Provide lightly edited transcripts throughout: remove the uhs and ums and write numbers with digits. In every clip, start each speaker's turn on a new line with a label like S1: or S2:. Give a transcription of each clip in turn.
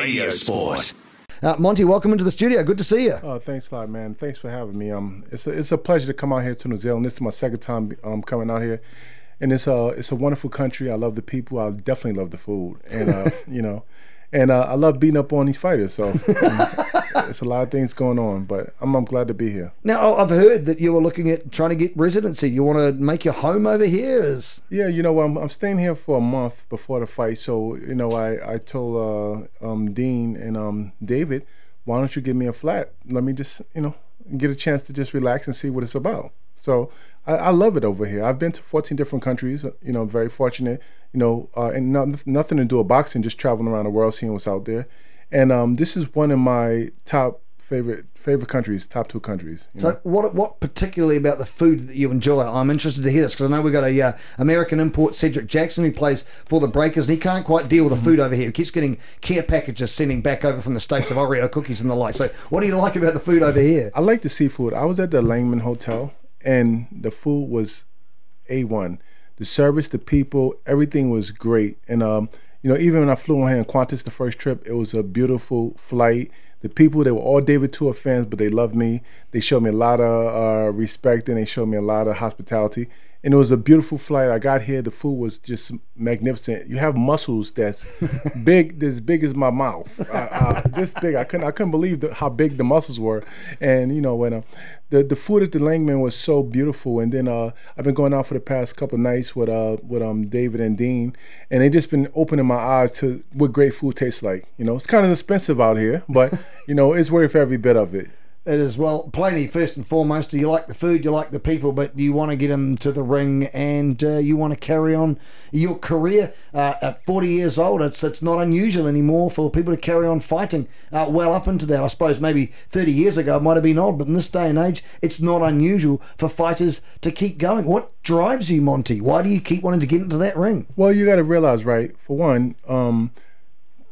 S1: Radio Sport.
S2: Monty, welcome into the studio. Good to see you.
S3: Oh, thanks a lot, man. Thanks for having me. It's a pleasure to come out here to New Zealand. This is my second time coming out here, and it's a wonderful country. I love the people. I definitely love the food, and I love beating up on these fighters. So it's a lot of things going on, but I'm glad to be here. Now,
S2: I've heard that you were looking at trying to get residency. You want to make your home over here?
S3: Yeah, I'm staying here for a month before the fight. So I told Dean and David, why don't you give me a flat? Let me just get a chance to just relax and see what it's about. So I love it over here. I've been to 14 different countries. Very fortunate. And nothing to do with boxing, just traveling around the world, seeing what's out there. And this is one of my top favorite countries, top 2 countries.
S2: So what particularly about the food that you enjoy? I'm interested to hear this because I know we've got a American import, Cedric Jackson, who plays for the Breakers, and he can't quite deal with the food over here. He keeps getting care packages sending back over from the States of Oreo cookies and the like. So what do you like about the food over here?
S3: I like the seafood. I was at the Langman Hotel, and the food was A1. The service, the people, everything was great. And even when I flew on here in Qantas the first trip, it was a beautiful flight. The people, they were all David Tua fans, but they loved me. They showed me a lot of respect, and they showed me a lot of hospitality. And it was a beautiful flight. I got here, the food was just magnificent. You have mussels that's big, as big as my mouth, this big. I couldn't believe how big the mussels were. And when the food at the Langman was so beautiful. And then I've been going out for the past couple of nights with David and Dean, and they just been opening my eyes to what great food tastes like. It's kind of expensive out here, but it's worth every bit of it.
S2: It is. Well, plainly, first and foremost, do you like the food, you like the people, but you want to get into the ring and you want to carry on your career. At 40 years old, it's not unusual anymore for people to carry on fighting well up into that. I suppose maybe 30 years ago it might have been odd, but in this day and age, it's not unusual for fighters to keep going. What drives you, Monty? Why do you keep wanting to get into that ring?
S3: Well, you got to realize, right, for one,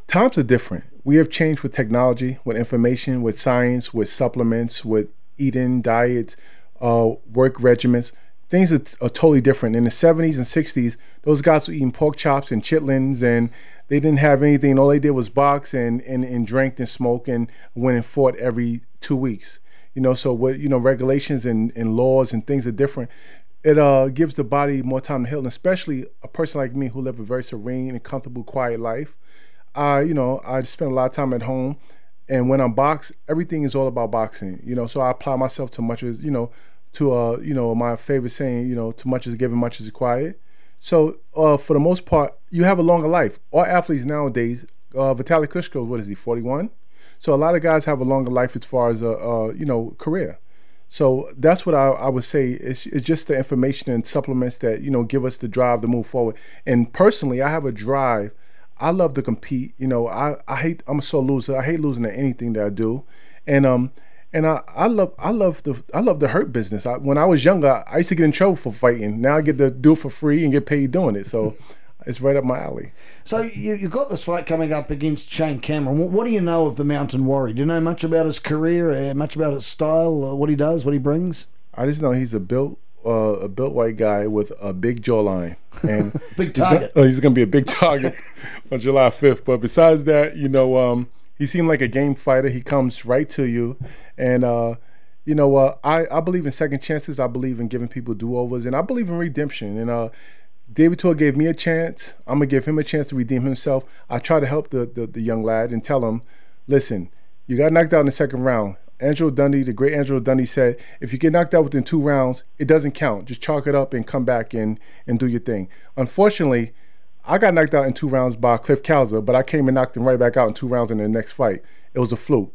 S3: times are different. We have changed with technology, with information, with science, with supplements, with eating, diets, work regimens. Things are totally different. In the 70s and 60s, those guys were eating pork chops and chitlins, and they didn't have anything. All they did was box and drank and smoke and went and fought every 2 weeks. So what regulations and laws and things are different. It gives the body more time to heal, and especially a person like me who live a very serene and comfortable, quiet life. I spend a lot of time at home, and when I box, everything is all about boxing. So I apply myself to much as my favorite saying, too much is given, much is required. So for the most part, you have a longer life. All athletes nowadays, Vitaly Klitschko, what is he, 41? So a lot of guys have a longer life as far as a career. So that's what I would say. It's just the information and supplements that give us the drive to move forward. And personally, I have a drive. I love to compete. I'm a sore loser. I hate losing at anything that I do, and I love the hurt business. When I was younger, I used to get in trouble for fighting. Now I get to do it for free and get paid doing it. So it's right up my alley.
S2: So you've got this fight coming up against Shane Cameron. What do you know of the Mountain Warrior? Do you know much about his career, much about his style, what he does, what he brings?
S3: I just know he's a built white guy with a big jawline and
S2: big target.
S3: He's gonna be a big target on July 5th. But besides that, he seemed like a game fighter. He comes right to you, and I believe in second chances. I believe in giving people do-overs, and I believe in redemption. And David Tua gave me a chance. I'm gonna give him a chance to redeem himself. I try to help the young lad and tell him, listen, you got knocked out in the second round. Angelo Dundee, the great Angelo Dundee, said, if you get knocked out within 2 rounds, it doesn't count. Just chalk it up and come back and do your thing. Unfortunately, I got knocked out in 2 rounds by Cliff Calza, but I came and knocked him right back out in 2 rounds in the next fight. It was a fluke.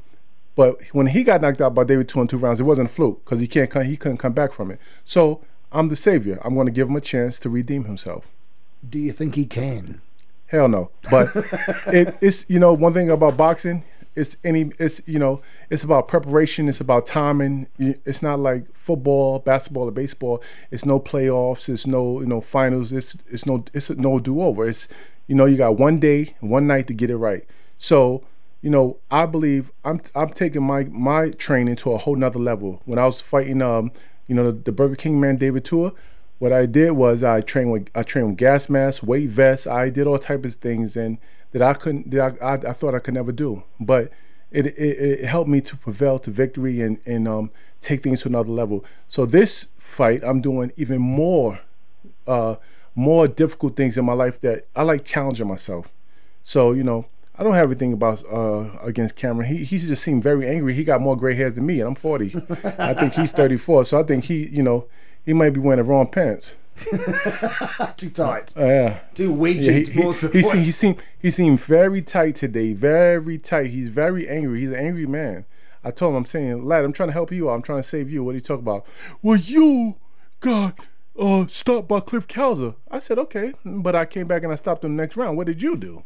S3: But when he got knocked out by David Tua in 2 rounds, it wasn't a fluke because he couldn't come back from it. So I'm the savior. I'm going to give him a chance to redeem himself.
S2: Do you think he can?
S3: Hell no. But it's one thing about boxing. It's about preparation. It's about timing. It's not like football, basketball, or baseball. It's no playoffs. It's no finals. It's no do-over. It's you got one day, one night to get it right. So I believe I'm taking my training to a whole nother level. When I was fighting the Burger King man David Tua, what I did was I trained with gas masks, weight vests. I did all types of things, and that I couldn't, that I thought I could never do. But it helped me to prevail to victory and take things to another level. So this fight, I'm doing even more difficult things in my life that I like challenging myself. So, you know, I don't have everything about against Cameron. He just seemed very angry. He got more gray hairs than me, and I'm 40. I think he's 34, so I think he might be wearing the wrong pants.
S2: Too tight.
S3: Yeah.
S2: Too wedgy.
S3: He seemed very tight today. Very tight. He's very angry. He's an angry man. I told him, I'm saying, lad, I'm trying to help you out. I'm trying to save you. What are you talking about? Well, you got stopped by Cliff Calzer. I said, okay, but I came back and I stopped him the next round. What did you do?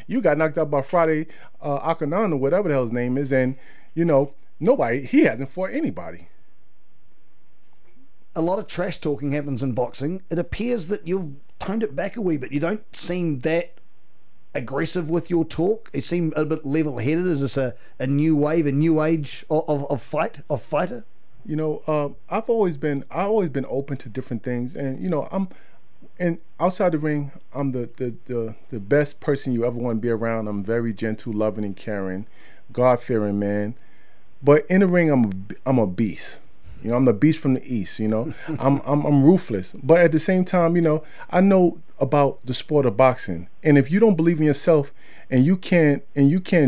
S3: You got knocked out by Friday Akanan or whatever the hell his name is, and you know he hasn't fought anybody.
S2: A lot of trash talking happens in boxing. It appears that you've toned it back a wee bit. You don't seem that aggressive with your talk. You seem a bit level-headed. Is this a new wave, a new age of fighter? You
S3: know, I've always been open to different things, and you know, and outside the ring, I'm the best person you ever want to be around. I'm very gentle, loving, and caring, God-fearing man. But in the ring, I'm a beast. You know, I'm the beast from the east. You know, I'm ruthless. But at the same time, you know, I know about the sport of boxing. And if you don't believe in yourself, and you can't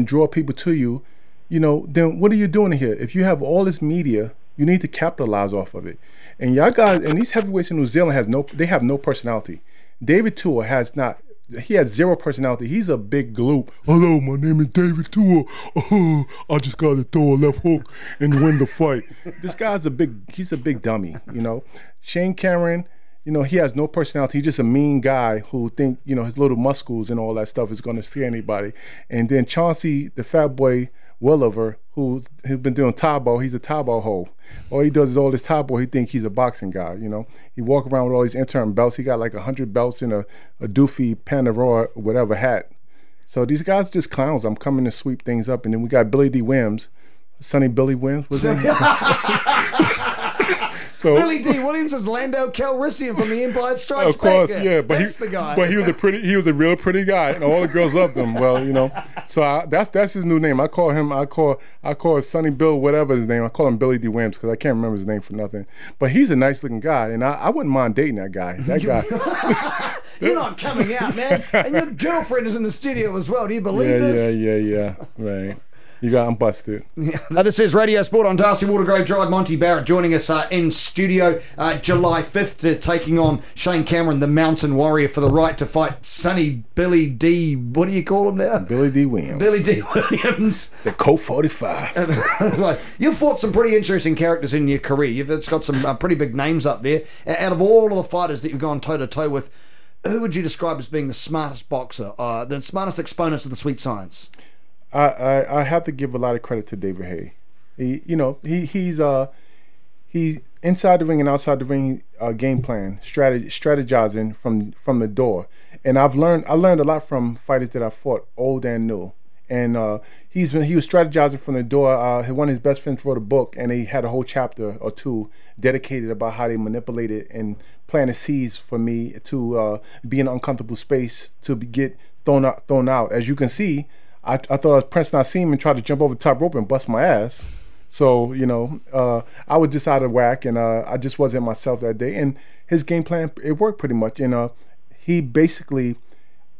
S3: draw people to you, you know, then what are you doing here? If you have all this media, you need to capitalize off of it. And y'all guys, and these heavyweights in New Zealand have no personality. David Tua has not. He has zero personality. He's a big gloop. Hello, my name is David Tua. I just got to throw a left hook and win the fight. This guy's he's a big dummy, you know. Shane Cameron, you know, he has no personality. He's just a mean guy who think, you know, his little muscles and all that stuff is going to scare anybody. And then Chauncey, the fat boy Williver, who's been doing Tabo, he's a Tabo hoe. All he does is all this Tabo. He thinks he's a boxing guy, you know. He walk around with all these interim belts. He got like 100 belts in a doofy Pandora whatever hat. So these guys just clowns. I'm coming to sweep things up. And then we got Billy D. Williams, Sonny Billy Williams, was it? So,
S2: Billy D. Williams is Lando Calrissian from The Empire Strikes Back.
S3: Of course, yeah, but
S2: that's the guy.
S3: But he was a real pretty guy, and all the girls loved him. Well, you know, so that's his new name. I call Sonny Bill, whatever his name. I call him Billy D. Williams because I can't remember his name for nothing. But he's a nice looking guy, and I wouldn't mind dating that guy. That guy.
S2: You're not coming out, man. And your girlfriend is in the studio as well. Do you believe this?
S3: Yeah. Right. I'm busted.
S2: Yeah. This is Radio Sport on D'Arcy Waldegrave Drive. Monte Barrett joining us in studio July 5th, taking on Shane Cameron, the Mountain Warrior, for the right to fight Sonny Billy D. What do you call him now?
S3: Billy D. Williams.
S2: Billy D. Williams.
S3: The Colt 45.
S2: You've fought some pretty interesting characters in your career. You've got some pretty big names up there. Out of all of the fighters that you've gone toe-to-toe with, who would you describe as being the smartest boxer, the smartest exponents of the sweet science?
S3: I have to give a lot of credit to David Haye. He's inside the ring and outside the ring game plan, strategizing from the door. And I learned a lot from fighters that I fought, old and new. And he was strategizing from the door. One of his best friends wrote a book, and he had a whole chapter or two dedicated about how they manipulated and planted seeds for me to be in an uncomfortable space, to get thrown out. As you can see, I thought I was Prince Nassim and tried to jump over the top rope and bust my ass. So, you know, I was just out of whack, and I just wasn't myself that day. And his game plan, it worked pretty much. And he basically,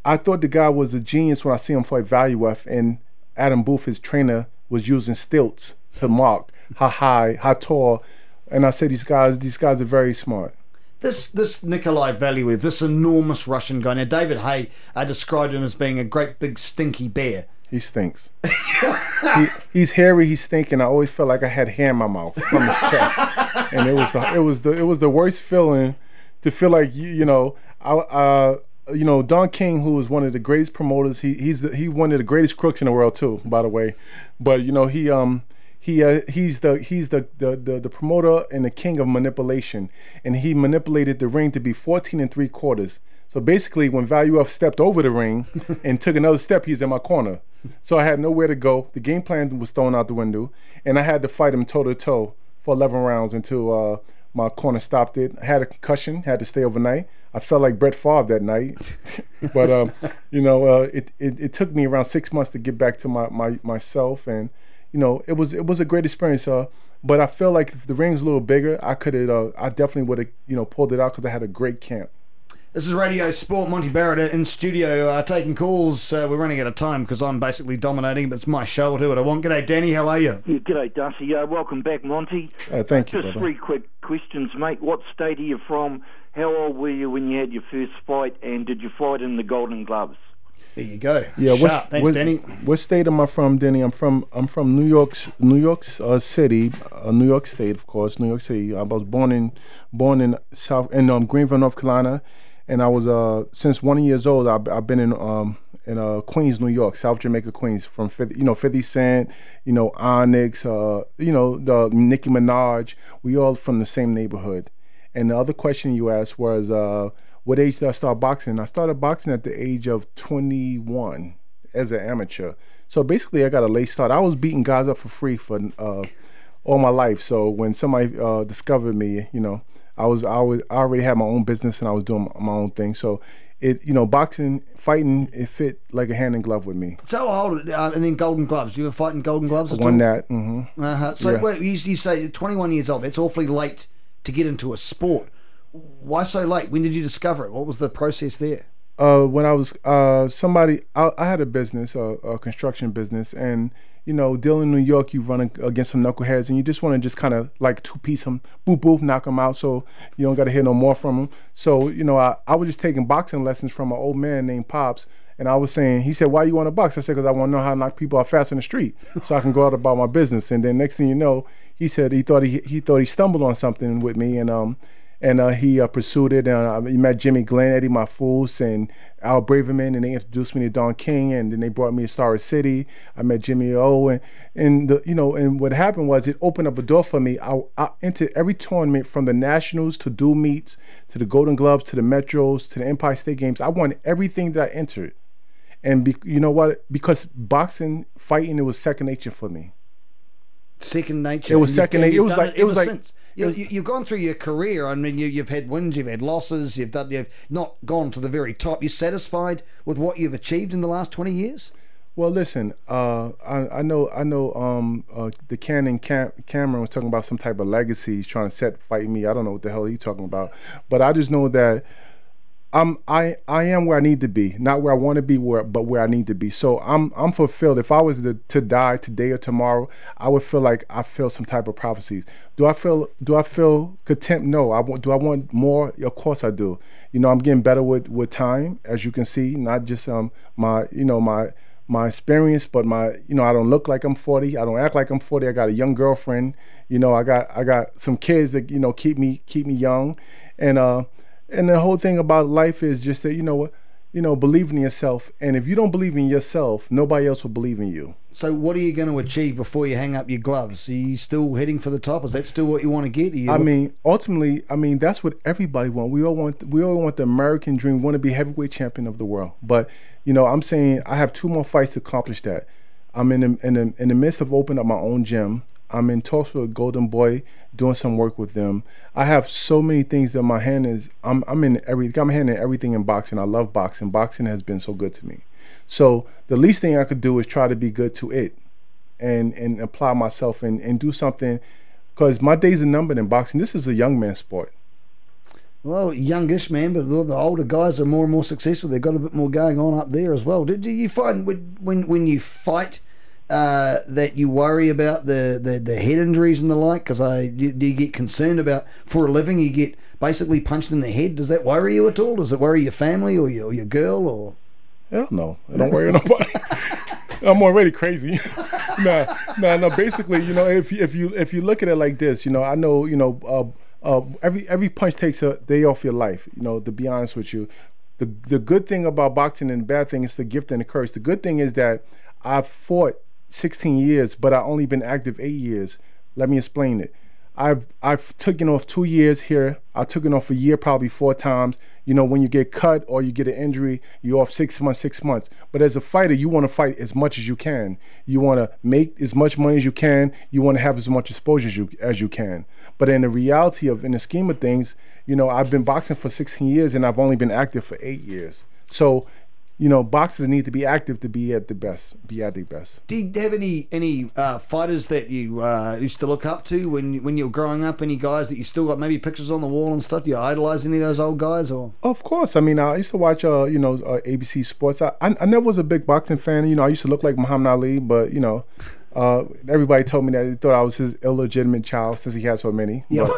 S3: I thought the guy was a genius when I see him fight Valuev, and Adam Booth, his trainer, was using stilts to mark how high, how tall. And I said, these guys are very smart.
S2: This Nikolai Valuev, this enormous Russian guy. Now, David Haye described him as being a great big stinky bear.
S3: He stinks. He's hairy. He's stinking. I always felt like I had hair in my mouth from his chest, and it was the worst feeling to feel like Don King, who was one of the greatest promoters. He's one of the greatest crooks in the world too, by the way. But you know he's the promoter and the king of manipulation, and he manipulated the ring to be 14 3/4. So basically, when Valuev stepped over the ring and took another step, he's in my corner. So I had nowhere to go. The game plan was thrown out the window, and I had to fight him toe to toe for 11 rounds until my corner stopped it. I had a concussion, had to stay overnight. I felt like Brett Favre that night. But it took me around 6 months to get back to myself, and it was a great experience. But I feel like if the ring was a little bigger, I definitely would have pulled it out because I had a great camp.
S2: This is Radio Sport. Monte Barrett in studio taking calls. We're running out of time because I'm basically dominating, but it's my show. I'll do what I want. G'day, Danny. How are you?
S1: Yeah, g'day, D'Arcy. Welcome back, Monty.
S3: Thank you,
S1: Just
S3: brother.
S1: 3 quick questions, mate. What state are you from? How old were you when you had your first fight? And did you fight in the Golden Gloves?
S2: There you go.
S3: Yeah,
S2: Thanks, Danny.
S3: What state am I from, Danny? I'm from New York City, New York State, of course, New York City. I was born in Greenville, North Carolina. And I was since 1 years old. I've been in Queens, New York, South Jamaica, Queens, from 50 Cent, Onyx, the Nicki Minaj. We all from the same neighborhood. And the other question you asked was, what age did I start boxing? I started boxing at the age of 21 as an amateur. So basically, I got a late start. I was beating guys up for free for all my life. So when somebody discovered me, I already had my own business and I was doing my own thing. So boxing, fighting, it fit like a hand in glove with me.
S2: So old, and then Golden Gloves. You were fighting Golden Gloves at all?
S3: Won that. Mm-hmm.
S2: So
S3: yeah.
S2: you say 21 years old. That's awfully late to get into a sport. Why so late? When did you discover it? What was the process there?
S3: When I was I had a business, a construction business, and dealing in New York, you run against some knuckleheads, and you just want to just kind of like two-piece them, boop, boop, knock them out, so you don't got to hear no more from them. So, I was just taking boxing lessons from an old man named Pops, and I was saying, he said, why you want to box? I said, because I want to know how to knock people out fast in the street so I can go out about my business. And then next thing you know, he said he thought he stumbled on something with me, and he pursued it, and he met Jimmy Glenn, Eddie Mafus, and Al Braverman, and they introduced me to Don King, and then they brought me to Star City. I met Jimmy O, and what happened was it opened up a door for me. I entered every tournament from the Nationals to dual meets to the Golden Gloves to the Metros to the Empire State Games. I won everything that I entered, and you know what? Because boxing, fighting, it was second nature for me.
S2: Second nature.
S3: It was second nature. It was like
S2: you've gone through your career. I mean, you've had wins, you've had losses, you've not gone to the very top. You're satisfied with what you've achieved in the last 20 years?
S3: Well, listen, I know. The Cameron was talking about some type of legacy he's trying to set fighting me. I don't know what the hell he's talking about, but I just know that I am where I need to be, not where I want to be, but where I need to be. So I'm fulfilled. If I was to die today or tomorrow, I would feel like I feel some type of prophecies. Do I feel contempt? No. Do I want more? Of course I do. I'm getting better with time, as you can see. Not just my experience, but I don't look like I'm 40. I don't act like I'm 40. I got a young girlfriend. I got some kids that keep me young, and the whole thing about life is just that, believe in yourself. And if you don't believe in yourself, nobody else will believe in you.
S2: So what are you going to achieve before you hang up your gloves? Are you still heading for the top? Is that still what you want to get?
S3: Ultimately, that's what everybody wants. We all want the American dream. We want to be heavyweight champion of the world. But, I'm saying I have 2 more fights to accomplish that. I'm in the midst of opening up my own gym. I'm in talks with Golden Boy, doing some work with them. I have so many things that my hand is. I'm in got my hand in everything in boxing. I love boxing. Boxing has been so good to me. So the least thing I could do is try to be good to it, and apply myself and do something, because my days are numbered in boxing. This is a young man's sport.
S2: Well, youngish man, but the older guys are more and more successful. They've got a bit more going on up there as well. Did you find when you fight that you worry about the head injuries and the like? Because do you get concerned about, for a living, you get basically punched in the head? Does that worry you at all? Does it worry your family or your girl? Or
S3: hell no, I don't worry nobody. I'm already crazy. No. Basically, if you look at it like this, I know, every punch takes a day off your life. To be honest with you, the good thing about boxing and the bad thing is the gift and the curse. The good thing is that I've fought 16 years, but I've only been active 8 years. Let me explain it. I've taken off 2 years here. I took it off a year probably 4 times. You know, when you get cut or you get an injury, you're off 6 months. But as a fighter, you want to fight as much as you can. You want to make as much money as you can. You want to have as much exposure as you can. But in the reality of, in the scheme of things, you know, I've been boxing for 16 years and I've only been active for 8 years. So, you know, boxers need to be active to be at the best,
S2: Do you have any fighters that you used to look up to when you were growing up? Any guys that you still got maybe pictures on the wall and stuff? Do you idolize any of those old guys? Or
S3: of course. I mean, I used to watch you know, ABC Sports. I never was a big boxing fan. You know, I used to look like Muhammad Ali, but you know, everybody told me that they thought I was his illegitimate child since he had so many.
S2: Yeah.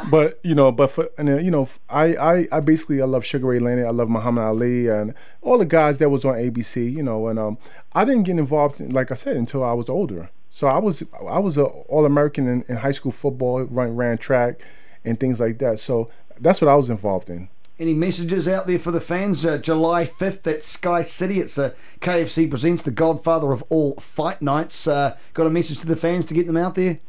S3: But you know, you know, I basically I love Sugar Ray Leonard, I love Muhammad Ali, and all the guys that was on ABC. You know, and I didn't get involved, like I said, until I was older. So I was a All-American in high school football, ran track, and things like that. So that's what I was involved in.
S2: Any messages out there for the fans? July 5th at Sky City. It's KFC presents the Godfather of all fight nights. Got a message to the fans to get them out there?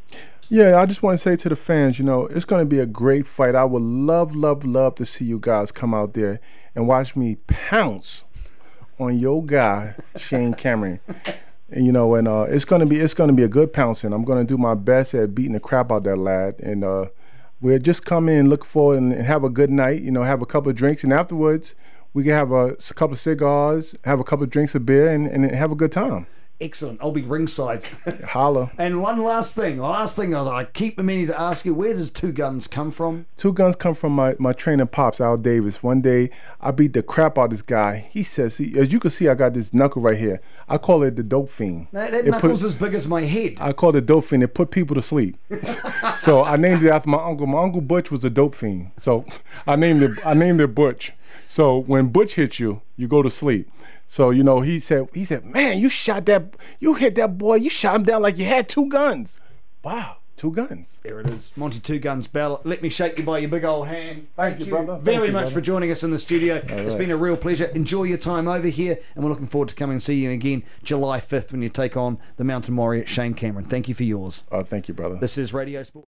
S3: Yeah, I just want to say to the fans, you know, it's going to be a great fight. I would love to see you guys come out there and watch me pounce on your guy, Shane Cameron. And, you know, and it's going to be a good pouncing. I'm going to do my best at beating the crap out of that lad. And we'll just come in, look forward, and have a good night. You know, have a couple of drinks, and afterwards we can have a couple of cigars, have a couple of drinks of beer, and have a good time.
S2: Excellent. I'll be ringside.
S3: Holla.
S2: And one last thing I keep meaning to ask you, where does Two Guns come from?
S3: Two Guns come from my trainer Pops, Al Davis. One day I beat the crap out of this guy. He says, as you can see, I got this knuckle right here. I call it the dope fiend.
S2: That knuckle's as big as my head.
S3: I call it dope fiend. It put people to sleep. So I named it after my uncle. My uncle Butch was a dope fiend. So I named it Butch. So when Butch hits you, you go to sleep. So, you know, he said, man, you hit that boy, you shot him down like you had 2 guns. Wow, 2 guns.
S2: There it is. Monty Two Guns Bell. Let me shake you by your big old hand.
S3: Thank you, brother.
S2: Very much for joining us in the studio. It's been a real pleasure. Enjoy your time over here, and we're looking forward to coming and see you again July 5th when you take on the Mountain Warrior Shane Cameron. Thank you for yours.
S3: Oh, thank you, brother.
S2: This is Radio Sport.